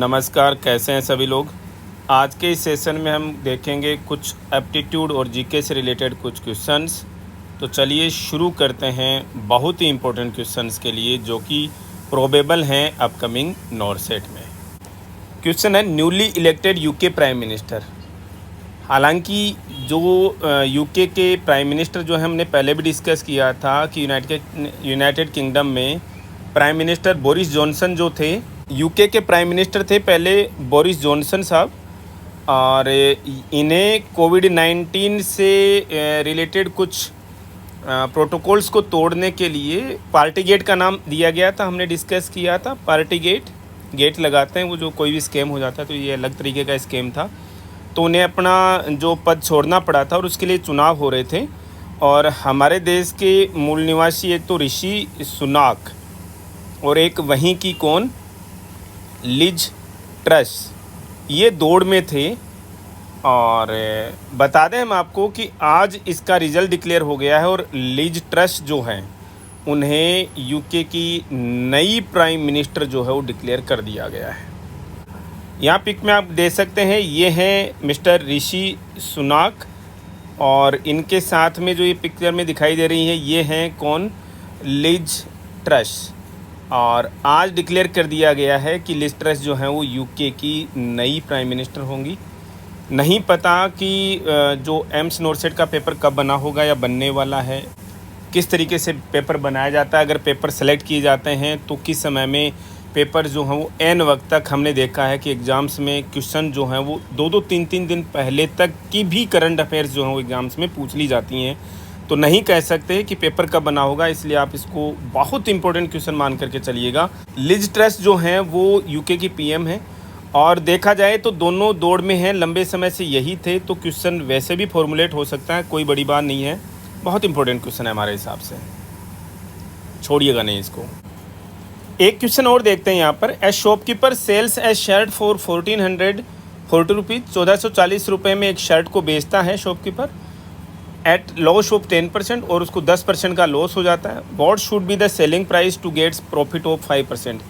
नमस्कार, कैसे हैं सभी लोग। आज के इस सेशन में हम देखेंगे कुछ एप्टीट्यूड और जीके से रिलेटेड कुछ क्वेश्चंस। तो चलिए शुरू करते हैं बहुत ही इम्पोर्टेंट क्वेश्चंस के लिए जो कि प्रोबेबल हैं अपकमिंग नॉरसेट में। क्वेश्चन है newly elected UK prime minister. हालांकि जो यूके के प्राइम मिनिस्टर जो है हमने पहले भी डिस्कस किया था कि यूनाइटेड किंगडम में प्राइम मिनिस्टर बोरिस जॉनसन जो थे, यूके के प्राइम मिनिस्टर थे पहले बोरिस जॉनसन साहब, और इन्हें कोविड-19 से रिलेटेड कुछ प्रोटोकॉल्स को तोड़ने के लिए पार्टी गेट का नाम दिया गया था। हमने डिस्कस किया था पार्टी गेट लगाते हैं वो जो कोई भी स्कैम हो जाता है, तो ये अलग तरीके का स्कैम था। तो उन्हें अपना जो पद छोड़ना पड़ा था और उसके लिए चुनाव हो रहे थे। और हमारे देश के मूल निवासी एक तो ऋषि सुनाक और एक वहीं की कौन, लिज ट्रस, ये दौड़ में थे। और बता दें हम आपको कि आज इसका रिज़ल्ट डिक्लेयर हो गया है और लिज ट्रस जो हैं उन्हें यूके की नई प्राइम मिनिस्टर जो है वो डिक्लेयर कर दिया गया है। यहाँ पिक में आप देख सकते हैं, ये हैं मिस्टर ऋषि सुनाक और इनके साथ में जो ये पिक्चर में दिखाई दे रही है ये हैं कौन, लिज ट्रस। और आज डिक्लेयर कर दिया गया है कि लिज ट्रस जो हैं वो यूके की नई प्राइम मिनिस्टर होंगी। नहीं पता कि जो एम्स नॉरसेट का पेपर कब बना होगा या बनने वाला है, किस तरीके से पेपर बनाया जाता है, अगर पेपर सेलेक्ट किए जाते हैं तो किस समय में पेपर जो हैं वो एन वक्त तक। हमने देखा है कि एग्ज़ाम्स में क्वेश्चन जो हैं वो 2-2 3-3 दिन पहले तक की भी करंट अफेयर्स जो हैं वो एग्ज़ाम्स में पूछ ली जाती हैं। तो नहीं कह सकते कि पेपर कब बना होगा, इसलिए आप इसको बहुत इंपॉर्टेंट क्वेश्चन मान करके चलिएगा। लिज ट्रस जो हैं वो यूके की पीएम हैं और देखा जाए तो दोनों दौड़ में हैं, लंबे समय से यही थे। तो क्वेश्चन वैसे भी फॉर्मुलेट हो सकता है, कोई बड़ी बात नहीं है, बहुत इंपॉर्टेंट क्वेश्चन है हमारे हिसाब से, छोड़िएगा नहीं इसको। एक क्वेश्चन और देखते हैं यहाँ पर। A shopkeeper sells a shirt for 1440 rupees, 1440 रुपये में एक शर्ट को बेचता है शॉपकीपर एट लॉस ऑफ 10% और उसको 10% का लॉस हो जाता है। What should be the selling price to gets profit of 5%,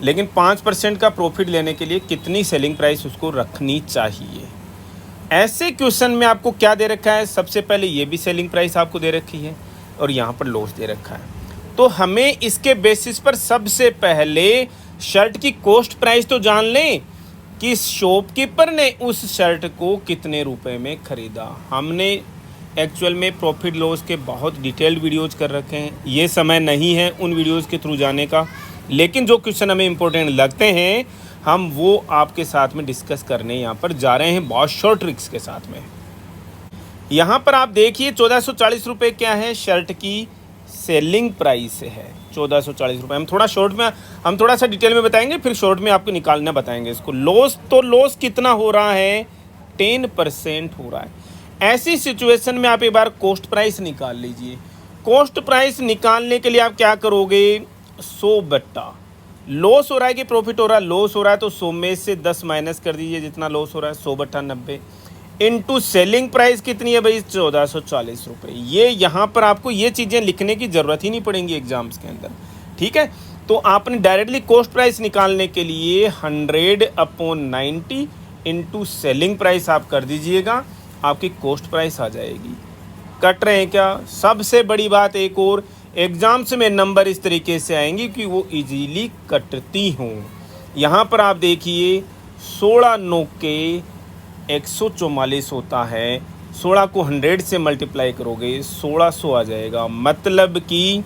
लेकिन 5% का प्रॉफिट लेने के लिए कितनी सेलिंग प्राइस उसको रखनी चाहिए। ऐसे क्वेश्चन में आपको क्या दे रखा है, सबसे पहले ये भी सेलिंग प्राइस आपको दे रखी है और यहाँ पर लॉस दे रखा है। तो हमें इसके बेसिस पर सबसे पहले शर्ट की कॉस्ट प्राइस तो जान लें कि शॉपकीपर ने उस शर्ट को कितने रुपए में ख़रीदा। हमने एक्चुअल में प्रॉफिट लॉस के बहुत डिटेल्ड वीडियोज़ कर रखे हैं, ये समय नहीं है उन वीडियोज़ के थ्रू जाने का, लेकिन जो क्वेश्चन हमें इम्पोर्टेंट लगते हैं हम वो आपके साथ में डिस्कस करने यहाँ पर जा रहे हैं बहुत शॉर्ट ट्रिक्स के साथ में। यहाँ पर आप देखिए 1440 रुपये क्या है, शर्ट की सेलिंग प्राइस है 1440 रुपये। हम थोड़ा सा डिटेल में बताएंगे, फिर शॉर्ट में आपको निकालना बताएंगे इसको। लॉस कितना हो रहा है, 10% हो रहा है। ऐसी सिचुएशन में आप एक बार कॉस्ट प्राइस निकाल लीजिए। कॉस्ट प्राइस निकालने के लिए आप क्या करोगे, 100 बट्टा लॉस हो रहा है कि प्रॉफिट हो रहा है, लॉस हो रहा है तो 100 में से 10 माइनस कर दीजिए जितना लॉस हो रहा है, 100 बट्टा 90 इनटू सेलिंग प्राइस कितनी है भाई, 1440 रुपये। ये यहाँ पर आपको ये चीज़ें लिखने की ज़रूरत ही नहीं पड़ेंगी एग्जाम्स के अंदर, ठीक है। तो आपने डायरेक्टली कॉस्ट प्राइस निकालने के लिए 100/90 इंटू सेलिंग प्राइस आप कर दीजिएगा, आपकी कॉस्ट प्राइस आ जाएगी। कट रहे हैं क्या। सबसे बड़ी बात एक और, एग्जाम्स में नंबर इस तरीके से आएंगी कि वो इजीली कटती हों। यहाँ पर आप देखिए 16 9 के 144 होता है, 16 को 100 से मल्टीप्लाई करोगे 1600 आ जाएगा। मतलब कि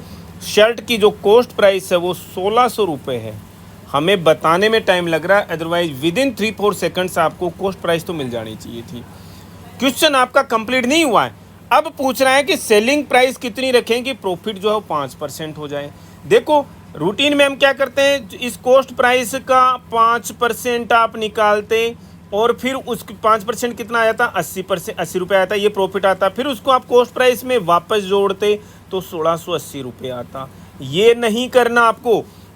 शर्ट की जो कॉस्ट प्राइस है वो 1600 रुपये है। हमें बताने में टाइम लग रहा है, अदरवाइज विदिन 3-4 सेकंड्स आपको कॉस्ट प्राइस तो मिल जानी चाहिए थी। क्वेश्चन आपका कंप्लीट नहीं हुआ है, अब पूछ रहा है कि सेलिंग प्राइस कितनी रखें कि प्रॉफिट जो है 5% हो जाए। देखो रूटीन में हम क्या करते हैं, इस कॉस्ट प्राइस का 5% आप निकालते और फिर उस 5% कितना आया था, 80 रुपये आता, ये प्रॉफिट आता, फिर उसको आप कॉस्ट प्राइस में वापस जोड़ते तो 1680 रुपये आता। ये नहीं करना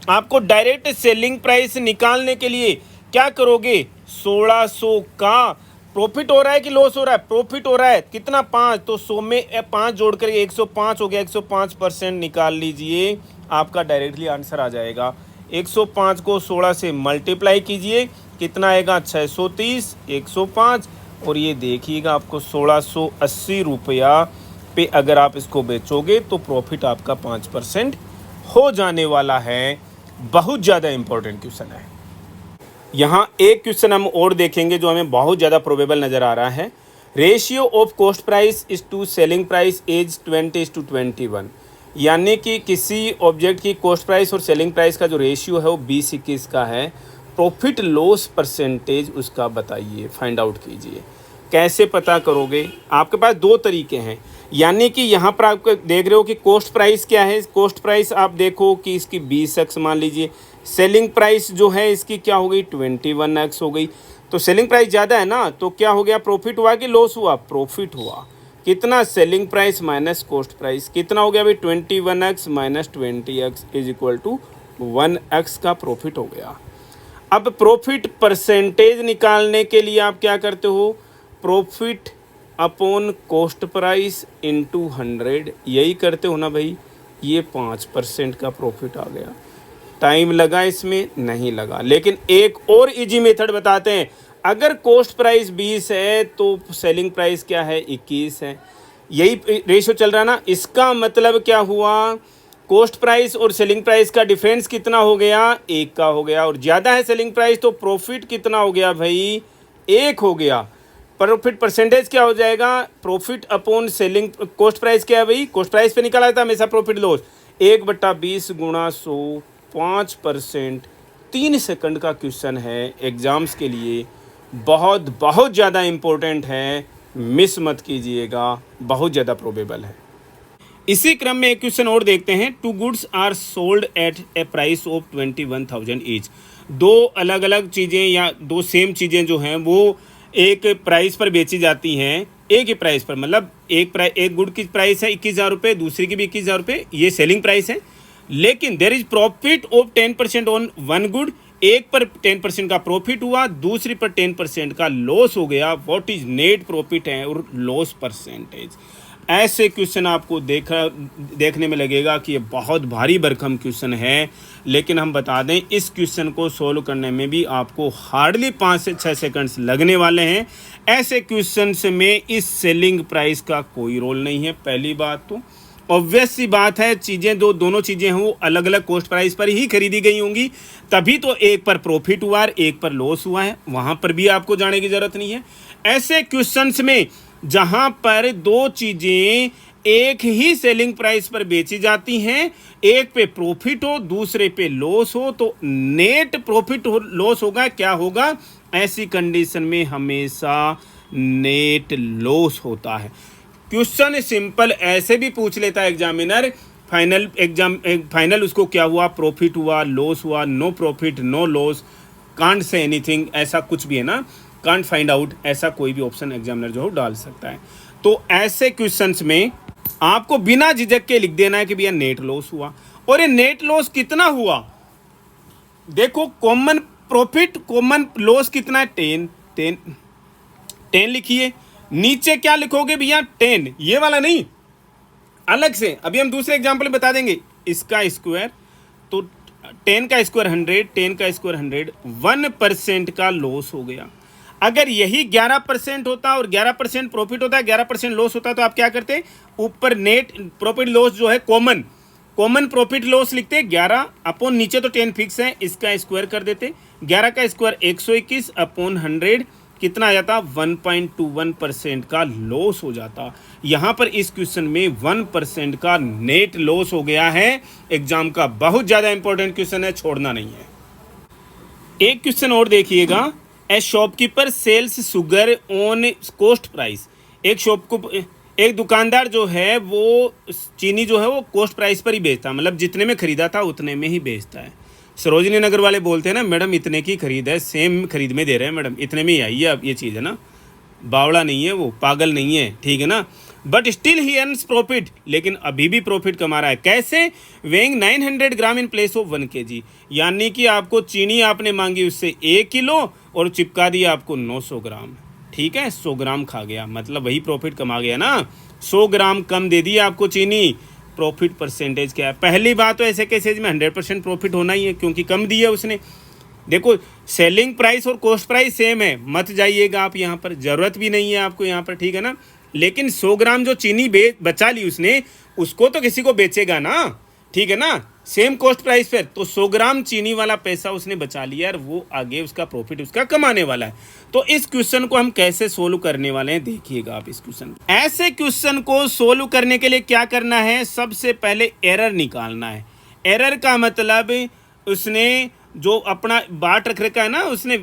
आपको डायरेक्ट सेलिंग प्राइस निकालने के लिए क्या करोगे, 1600 का प्रॉफिट हो रहा है कि लॉस हो रहा है, प्रॉफिट हो रहा है कितना 5, तो 100 में 5 जोड़ कर 105 हो गया, 105% निकाल लीजिए, आपका डायरेक्टली आंसर आ जाएगा। 105 को 16 से मल्टीप्लाई कीजिए, कितना आएगा 630, 105, और ये देखिएगा आपको 1680 रुपया पे अगर आप इसको बेचोगे तो प्रॉफिट आपका 5% हो जाने वाला है। बहुत ज़्यादा इम्पोर्टेंट क्वेश्चन है। यहाँ एक क्वेश्चन हम और देखेंगे जो हमें बहुत ज़्यादा प्रोबेबल नज़र आ रहा है। Ratio of cost price is to selling price is 20:21, यानी कि किसी ऑब्जेक्ट की कॉस्ट प्राइस और सेलिंग प्राइस का जो रेशियो है वो 20:21 का है। प्रॉफिट लॉस परसेंटेज उसका बताइए, फाइंड आउट कीजिए। कैसे पता करोगे? आपके पास दो तरीके हैं, यानी कि यहाँ पर आप देख रहे हो कि कॉस्ट प्राइस क्या है। कॉस्ट प्राइस आप देखो कि इसकी 20x मान लीजिए, सेलिंग प्राइस जो है इसकी क्या हो गई 21x हो गई। तो सेलिंग प्राइस ज़्यादा है ना, तो क्या हो गया, प्रॉफिट हुआ कि लॉस हुआ? प्रॉफिट हुआ। कितना? Selling price minus cost price, कितना हो गया भाई 21x minus 20x is equal to 1x का प्रॉफिट हो गया। अब प्रॉफिट परसेंटेज निकालने के लिए आप क्या करते हो, profit upon cost price into 100, यही करते हो ना भाई। ये 5% का प्रॉफिट आ गया। टाइम लगा इसमें? नहीं लगा। लेकिन एक और इजी मेथड बताते हैं। अगर कॉस्ट प्राइस 20 है तो सेलिंग प्राइस क्या है 21 है, यही रेशियो चल रहा ना। इसका मतलब क्या हुआ, कॉस्ट प्राइस और सेलिंग प्राइस का डिफरेंस कितना हो गया? 1 का हो गया, और ज़्यादा है सेलिंग प्राइस तो प्रॉफिट कितना हो गया भाई? 1 हो गया। प्रॉफिट परसेंटेज क्या हो जाएगा, profit upon selling, cost price क्या है भाई, कॉस्ट प्राइस पे निकाला था हमेशा प्रॉफिट लॉस, 1/20 गुणा 100, 5%। 3 सेकंड का क्वेश्चन है, एग्जाम्स के लिए बहुत बहुत ज़्यादा इम्पोर्टेंट है, मिस मत कीजिएगा, बहुत ज़्यादा प्रोबेबल है। इसी क्रम में एक क्वेश्चन और देखते हैं। 2 goods are sold at a price of 21,000 each. दो अलग अलग चीज़ें या दो सेम चीज़ें जो हैं वो एक प्राइस पर बेची जाती हैं, एक ही प्राइस पर, मतलब एक गुड की प्राइस है 21,000 रुपये, दूसरी की भी 21,000 रुपये, ये सेलिंग प्राइस है। लेकिन there is profit of 10% on one good, एक पर 10% का प्रॉफिट हुआ, दूसरी पर 10% का लॉस हो गया। व्हाट इज नेट प्रॉफिट है और लॉस परसेंटेज। ऐसे क्वेश्चन आपको देखने में लगेगा कि ये बहुत भारी भरकम क्वेश्चन है, लेकिन हम बता दें इस क्वेश्चन को सोल्व करने में भी आपको हार्डली 5 से 6 सेकंड्स लगने वाले हैं। ऐसे क्वेश्चंस में इस सेलिंग प्राइस का कोई रोल नहीं है। पहली बात तो ऑब्वियस सी बात है, चीज़ें दोनों चीज़ें हैं वो अलग अलग कॉस्ट प्राइस पर ही खरीदी गई होंगी, तभी तो एक पर प्रॉफिट हुआ और एक पर लॉस हुआ है। वहाँ पर भी आपको जाने की ज़रूरत नहीं है। ऐसे क्वेश्चंस में जहां पर दो चीजें एक ही सेलिंग प्राइस पर बेची जाती हैं, एक पे प्रॉफिट हो दूसरे पे लॉस हो, तो नेट प्रॉफिट हो लॉस होगा, क्या होगा, ऐसी कंडीशन में हमेशा नेट लॉस होता है। क्वेश्चन सिंपल ऐसे भी पूछ लेता है एग्जामिनर, फाइनल उसको क्या हुआ, प्रॉफिट हुआ, लॉस हुआ, no profit no loss, can't say anything, ऐसा कुछ भी है ना, कांट फाइंड आउट, ऐसा कोई भी ऑप्शन एग्जामिनर जो हो डाल सकता है। तो ऐसे क्वेश्चंस में आपको बिना झिझक के लिख देना है कि भैया नेट लॉस हुआ। और ये नेट लॉस कितना हुआ, देखो कॉमन प्रॉफिट कॉमन लॉस कितना है 10 लिखिए। नीचे क्या लिखोगे भैया 10, ये वाला नहीं, अलग से। अभी हम दूसरे एग्जाम्पल बता देंगे। इसका स्क्वायर, तो 10 का स्क्वायर 100, 10 का स्क्वायर 100, 1% का लॉस हो गया। अगर यही 11% होता और 11% प्रॉफिट होता, 11% लॉस होता, तो आप क्या करते, ऊपर नेट प्रॉफिट लॉस जो है कॉमन प्रॉफिट लॉस लिखते 11 अपॉन, नीचे तो 10 फिक्स है, इसका स्क्वायर कर देते, 11 का स्क्वायर 121 अपॉन 100, कितना आ जाता 1.21% का लॉस हो जाता। यहाँ पर इस क्वेश्चन में 1% का नेट लॉस हो गया है। एग्जाम का बहुत ज़्यादा इंपॉर्टेंट क्वेश्चन है, छोड़ना नहीं है। एक क्वेश्चन और देखिएगा। A shopkeeper sells sugar on cost price. एक दुकानदार जो है वो चीनी जो है वो कॉस्ट प्राइस पर ही बेचता है, मतलब जितने में खरीदा था उतने में ही बेचता है। सरोजनी नगर वाले बोलते हैं ना, मैडम इतने की खरीद है, सेम खरीद में दे रहे हैं मैडम, इतने में ही आई है। अब ये चीज़ है ना, बावड़ा नहीं है वो, पागल नहीं है, ठीक है ना। But still he earns profit, लेकिन अभी भी प्रॉफिट कमा रहा है। कैसे, weighing 900 gram in place of 1 kg, यानी कि आपको चीनी आपने मांगी उससे 1 किलो और चिपका दिया आपको 900 ग्राम, ठीक है, 100 ग्राम खा गया, मतलब वही प्रॉफिट कमा गया ना। 100 ग्राम कम दे दिया आपको चीनी, प्रॉफिट परसेंटेज क्या है। पहली बात तो ऐसे केसेज में 100% प्रॉफिट होना ही है, क्योंकि कम दिया उसने। देखो सेलिंग प्राइस और कॉस्ट प्राइस सेम है, मत जाइएगा आप यहाँ पर, ज़रूरत भी नहीं है आपको यहाँ पर, ठीक है ना। लेकिन 100 ग्राम जो चीनी बचा ली उसने, उसको तो किसी को बेचेगा ना, ठीक है ना, सेम कॉस्ट प्राइस पर। तो 100 ग्राम चीनी वाला पैसा उसने बचा लिया और वो आगे उसका प्रॉफिट उसका कमाने वाला है। तो इस क्वेश्चन को हम कैसे सोल्व करने वाले हैं, देखिएगा आप इस क्वेश्चन। ऐसे क्वेश्चन को सोल्व करने के लिए क्या करना है, सबसे पहले एरर निकालना है। एरर का मतलब उसने जो अपना बाट रख रखा है ना, उसने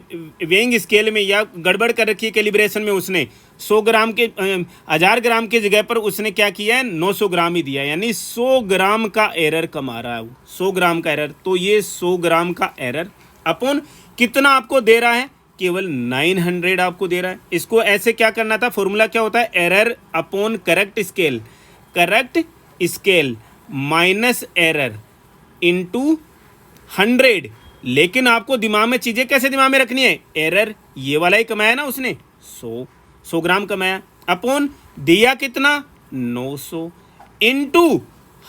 वेइंग स्केल में या गड़बड़ कर रखी है कैलिब्रेशन में, उसने 100 ग्राम के 1000 ग्राम के जगह पर उसने क्या किया है, 900 ग्राम ही दिया, यानी 100 ग्राम का एरर कमा रहा है, 100 ग्राम का एरर। तो ये 100 ग्राम का एरर अपन कितना आपको दे रहा है, केवल 900 आपको दे रहा है। इसको ऐसे क्या करना था, फॉर्मूला क्या होता है, error upon correct scale, correct scale minus error into 100। लेकिन आपको दिमाग में चीजें कैसे दिमाग में रखनी है, एरर ये वाला ही कमाया ना उसने, 100 ग्राम कमाया, अपॉन दिया कितना 900 इनटू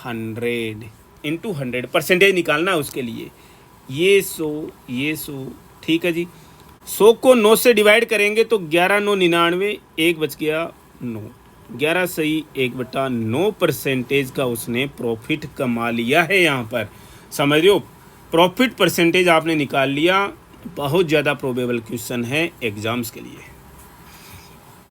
100 परसेंटेज निकालना है उसके लिए। ये 100 ठीक है जी। 100 को 9 से डिवाइड करेंगे तो 11 9 99, 1 बच गया 9, 11 सही 1/9 परसेंटेज का उसने प्रॉफिट कमा लिया है। यहाँ पर समझ रहे हो, प्रॉफिट परसेंटेज आपने निकाल लिया। बहुत ज़्यादा प्रोबेबल क्वेश्चन है एग्जाम्स के लिए।